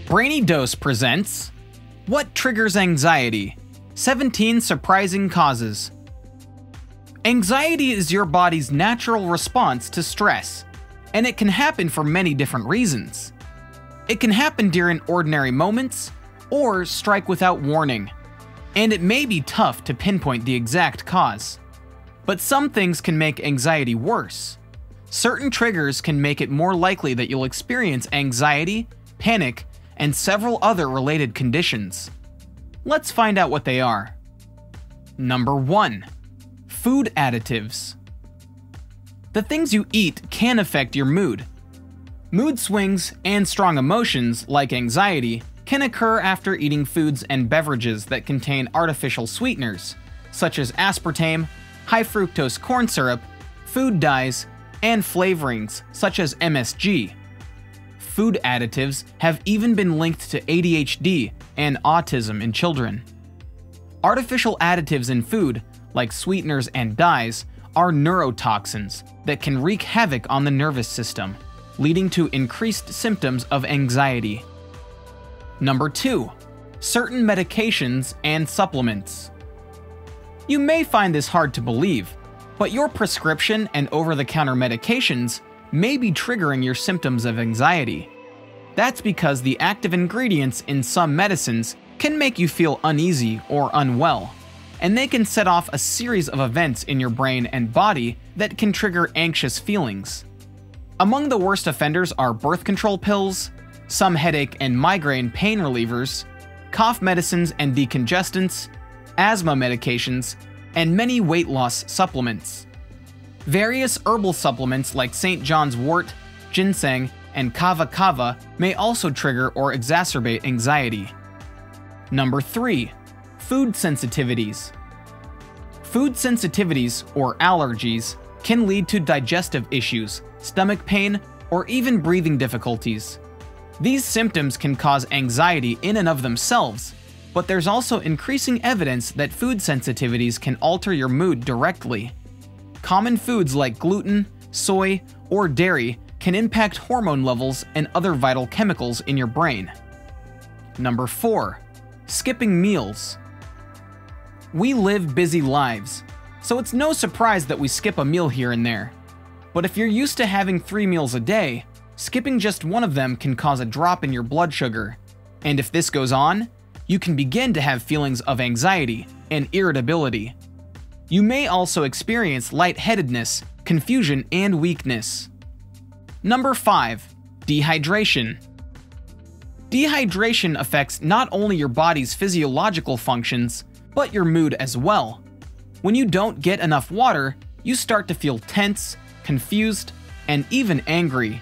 Brainy Dose presents What Triggers Anxiety? 17 Surprising Causes. Anxiety is your body's natural response to stress, and it can happen for many different reasons. It can happen during ordinary moments, or strike without warning, and it may be tough to pinpoint the exact cause. But some things can make anxiety worse. Certain triggers can make it more likely that you'll experience anxiety, panic, and several other related conditions. Let's find out what they are. Number 1. Food additives. The things you eat can affect your mood. Mood swings and strong emotions, like anxiety, can occur after eating foods and beverages that contain artificial sweeteners, such as aspartame, high fructose corn syrup, food dyes, and flavorings such as MSG. Food additives have even been linked to ADHD and autism in children. Artificial additives in food, like sweeteners and dyes, are neurotoxins that can wreak havoc on the nervous system, leading to increased symptoms of anxiety. Number 2. Certain medications and supplements. You may find this hard to believe, but your prescription and over-the-counter medications may be triggering your symptoms of anxiety. That's because the active ingredients in some medicines can make you feel uneasy or unwell, and they can set off a series of events in your brain and body that can trigger anxious feelings. Among the worst offenders are birth control pills, some headache and migraine pain relievers, cough medicines and decongestants, asthma medications, and many weight loss supplements. Various herbal supplements like St. John's wort, ginseng, and kava kava may also trigger or exacerbate anxiety. Number 3. Food sensitivities. Food sensitivities, or allergies, can lead to digestive issues, stomach pain, or even breathing difficulties. These symptoms can cause anxiety in and of themselves, but there's also increasing evidence that food sensitivities can alter your mood directly. Common foods like gluten, soy, or dairy can impact hormone levels and other vital chemicals in your brain. Number 4. Skipping meals. We live busy lives, so it's no surprise that we skip a meal here and there. But if you're used to having 3 meals a day, skipping just one of them can cause a drop in your blood sugar. And if this goes on, you can begin to have feelings of anxiety and irritability. You may also experience lightheadedness, confusion, and weakness. Number 5. Dehydration. Dehydration affects not only your body's physiological functions, but your mood as well. When you don't get enough water, you start to feel tense, confused, and even angry.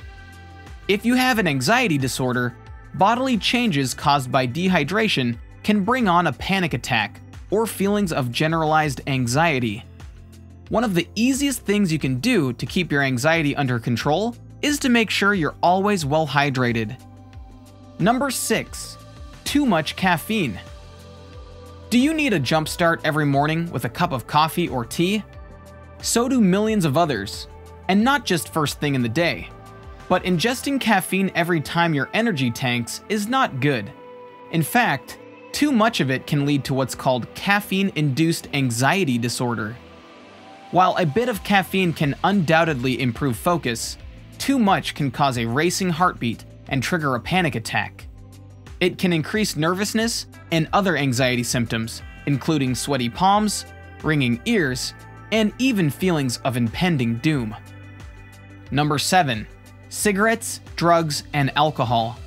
If you have an anxiety disorder, bodily changes caused by dehydration can bring on a panic attack or feelings of generalized anxiety. One of the easiest things you can do to keep your anxiety under control is to make sure you're always well hydrated. Number 6. Too much caffeine. Do you need a jump start every morning with a cup of coffee or tea? So do millions of others, and not just first thing in the day. But ingesting caffeine every time your energy tanks is not good. In fact, too much of it can lead to what's called caffeine-induced anxiety disorder. While a bit of caffeine can undoubtedly improve focus, too much can cause a racing heartbeat and trigger a panic attack. It can increase nervousness and other anxiety symptoms, including sweaty palms, ringing ears, and even feelings of impending doom. Number 7. Cigarettes, drugs, and alcohol.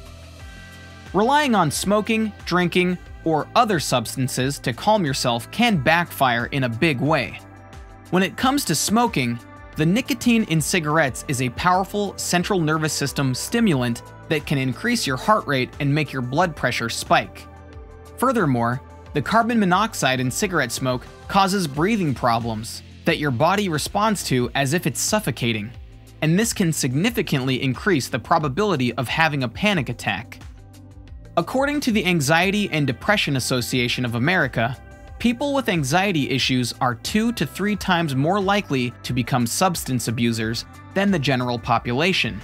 Relying on smoking, drinking, or other substances to calm yourself can backfire in a big way. When it comes to smoking, the nicotine in cigarettes is a powerful central nervous system stimulant that can increase your heart rate and make your blood pressure spike. Furthermore, the carbon monoxide in cigarette smoke causes breathing problems that your body responds to as if it's suffocating, and this can significantly increase the probability of having a panic attack. According to the Anxiety and Depression Association of America, people with anxiety issues are 2 to 3 times more likely to become substance abusers than the general population.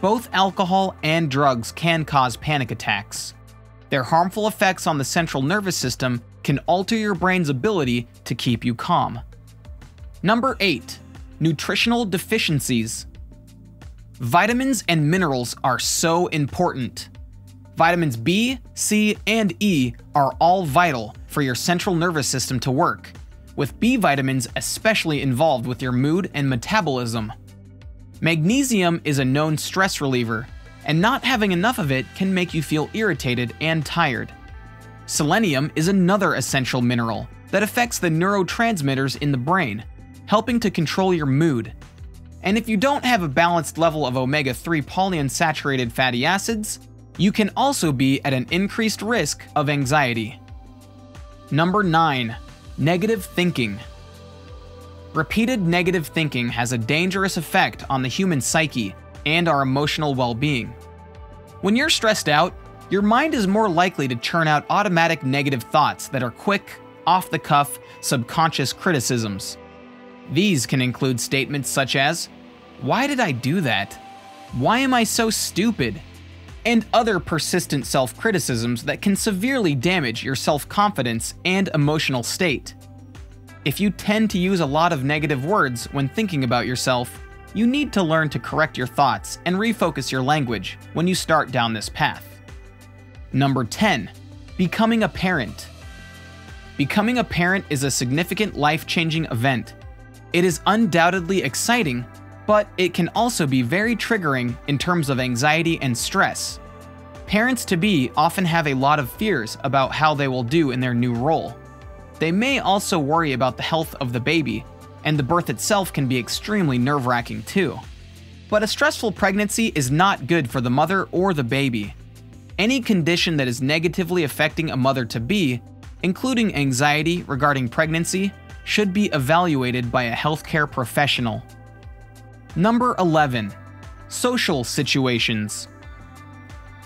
Both alcohol and drugs can cause panic attacks. Their harmful effects on the central nervous system can alter your brain's ability to keep you calm. Number 8. Nutritional deficiencies. Vitamins and minerals are so important. Vitamins B, C, and E are all vital for your central nervous system to work, with B vitamins especially involved with your mood and metabolism. Magnesium is a known stress reliever, and not having enough of it can make you feel irritated and tired. Selenium is another essential mineral that affects the neurotransmitters in the brain, helping to control your mood. And if you don't have a balanced level of omega-3 polyunsaturated fatty acids, you can also be at an increased risk of anxiety. Number 9. Negative thinking. Repeated negative thinking has a dangerous effect on the human psyche and our emotional well-being. When you're stressed out, your mind is more likely to churn out automatic negative thoughts that are quick, off-the-cuff, subconscious criticisms. These can include statements such as, "Why did I do that? Why am I so stupid?" and other persistent self-criticisms that can severely damage your self-confidence and emotional state. If you tend to use a lot of negative words when thinking about yourself, you need to learn to correct your thoughts and refocus your language when you start down this path. Number 10. Becoming a parent. Becoming a parent is a significant life-changing event. It is undoubtedly exciting, but it can also be very triggering in terms of anxiety and stress. Parents-to-be often have a lot of fears about how they will do in their new role. They may also worry about the health of the baby, and the birth itself can be extremely nerve-wracking too. But a stressful pregnancy is not good for the mother or the baby. Any condition that is negatively affecting a mother-to-be, including anxiety regarding pregnancy, should be evaluated by a healthcare professional. Number 11. Social situations.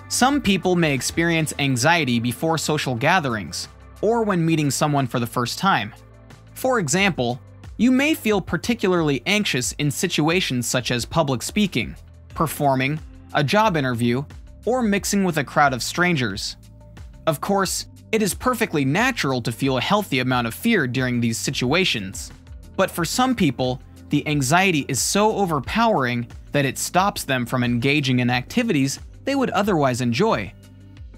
Some people may experience anxiety before social gatherings, or when meeting someone for the first time. For example, you may feel particularly anxious in situations such as public speaking, performing, a job interview, or mixing with a crowd of strangers. Of course, it is perfectly natural to feel a healthy amount of fear during these situations, but for some people, the anxiety is so overpowering that it stops them from engaging in activities they would otherwise enjoy.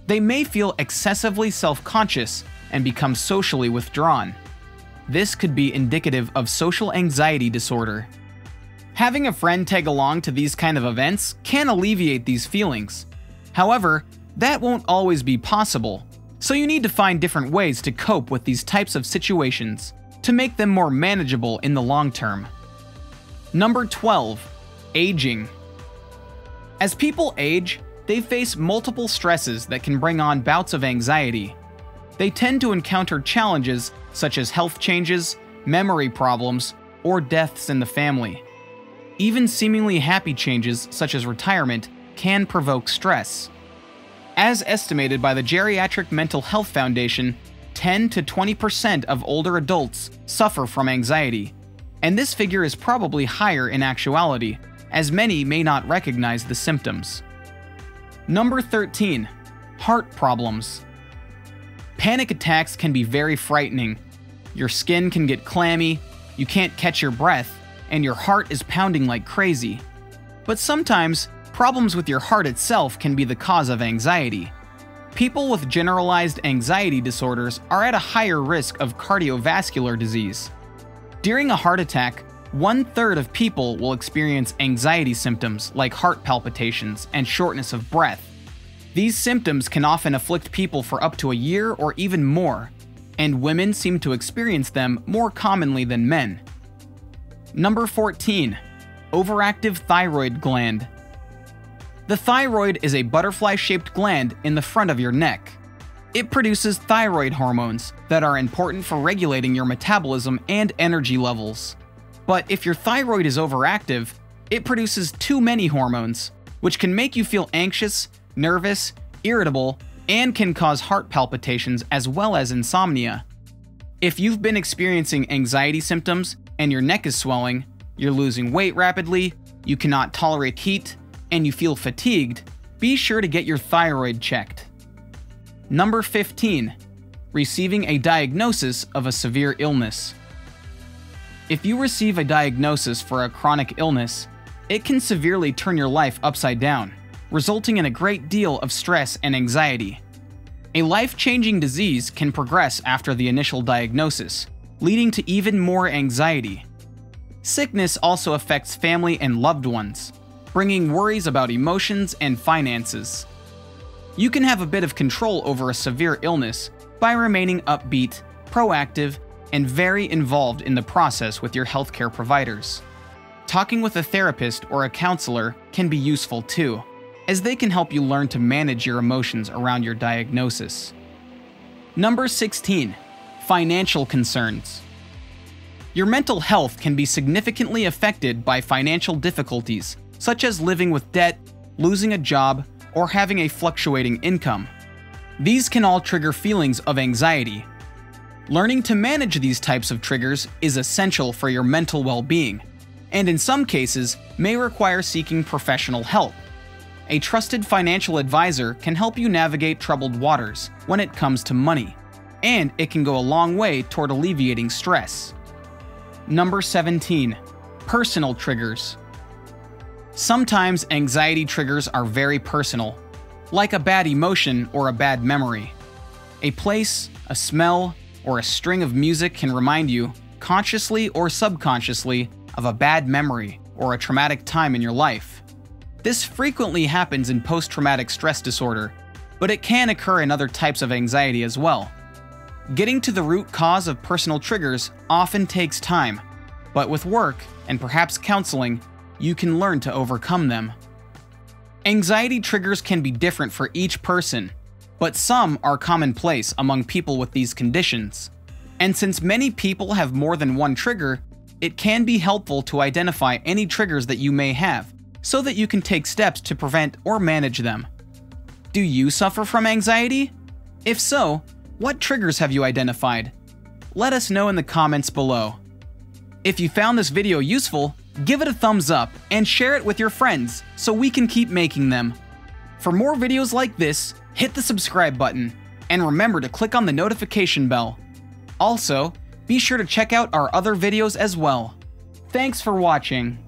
They may feel excessively self-conscious and become socially withdrawn. This could be indicative of social anxiety disorder. Having a friend tag along to these kind of events can alleviate these feelings. However, that won't always be possible, so you need to find different ways to cope with these types of situations to make them more manageable in the long term. Number 12. Aging. As people age, they face multiple stresses that can bring on bouts of anxiety. They tend to encounter challenges such as health changes, memory problems, or deaths in the family. Even seemingly happy changes such as retirement can provoke stress. As estimated by the Geriatric Mental Health Foundation, 10 to 20% of older adults suffer from anxiety, and this figure is probably higher in actuality, as many may not recognize the symptoms. Number 13. Heart problems. Panic attacks can be very frightening. Your skin can get clammy, you can't catch your breath, and your heart is pounding like crazy. But sometimes, problems with your heart itself can be the cause of anxiety. People with generalized anxiety disorders are at a higher risk of cardiovascular disease. During a heart attack, 1/3 of people will experience anxiety symptoms like heart palpitations and shortness of breath. These symptoms can often afflict people for up to a year or even more, and women seem to experience them more commonly than men. Number 14. Overactive thyroid gland. The thyroid is a butterfly-shaped gland in the front of your neck. It produces thyroid hormones that are important for regulating your metabolism and energy levels. But if your thyroid is overactive, it produces too many hormones, which can make you feel anxious, nervous, irritable, and can cause heart palpitations as well as insomnia. If you've been experiencing anxiety symptoms and your neck is swelling, you're losing weight rapidly, you cannot tolerate heat, and you feel fatigued, be sure to get your thyroid checked. Number 15. Receiving a diagnosis of a severe illness. If you receive a diagnosis for a chronic illness, it can severely turn your life upside down, resulting in a great deal of stress and anxiety. A life-changing disease can progress after the initial diagnosis, leading to even more anxiety. Sickness also affects family and loved ones, bringing worries about emotions and finances. You can have a bit of control over a severe illness by remaining upbeat, proactive, and very involved in the process with your healthcare providers. Talking with a therapist or a counselor can be useful too, as they can help you learn to manage your emotions around your diagnosis. Number 16. Financial concerns. Your mental health can be significantly affected by financial difficulties, such as living with debt, losing a job, or having a fluctuating income. These can all trigger feelings of anxiety. Learning to manage these types of triggers is essential for your mental well-being, and in some cases may require seeking professional help. A trusted financial advisor can help you navigate troubled waters when it comes to money, and it can go a long way toward alleviating stress. Number 17. Personal triggers. Sometimes anxiety triggers are very personal, like a bad emotion or a bad memory. A place, a smell, or a string of music can remind you, consciously or subconsciously, of a bad memory or a traumatic time in your life. This frequently happens in post-traumatic stress disorder, but it can occur in other types of anxiety as well. Getting to the root cause of personal triggers often takes time, but with work and perhaps counseling, you can learn to overcome them. Anxiety triggers can be different for each person, but some are commonplace among people with these conditions. And since many people have more than one trigger, it can be helpful to identify any triggers that you may have, so that you can take steps to prevent or manage them. Do you suffer from anxiety? If so, what triggers have you identified? Let us know in the comments below. If you found this video useful, give it a thumbs up and share it with your friends so we can keep making them. For more videos like this, hit the subscribe button and remember to click on the notification bell. Also, be sure to check out our other videos as well. Thanks for watching.